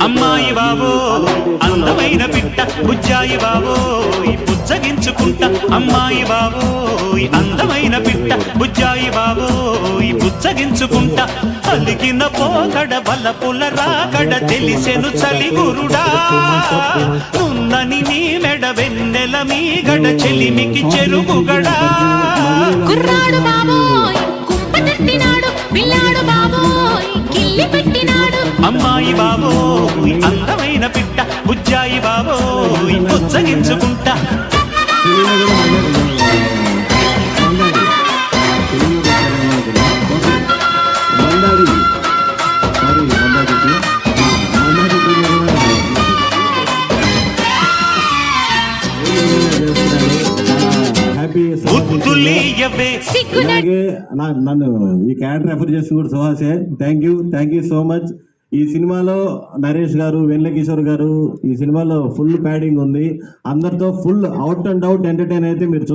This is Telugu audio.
అమ్మాయి బాబో అందమైన పిట్ట బుజ్జాయి బాబో పుచ్చగించుకుంటా అమ్మాయి బాబో అందమైన పిట్ట బుజ్జాయి బాబో పుచ్చగించుకుంటా పలికిన పోకడ బలపుల రాకడ తెలిసెను చలిగురుడా ఉన్నని నీ మెడ వెన్నెల మీ గడ చెలిమికి చెరుగుగడా కుర్రాడు బాబోయ్ కుంపతట్టినాడు పిల్లాడు బాబోయ్ కిల్లి పెట్టినాడు అమ్మాయి బాబో అందమైన పిట్ట బుజ్జాయి బాబో పుచ్చగించుకుంటా నన్ను ఈ క్యారెక్టర్ రెఫర్ చేసి కూడా సుహాసే థ్యాంక్ యూ సో మచ్. ఈ సినిమాలో నరేష్ గారు వెన్నెల కిషోర్ గారు ఈ సినిమాలో ఫుల్ ప్యాడింగ్ ఉంది. అందరితో full out and out entertain అయితే మీరు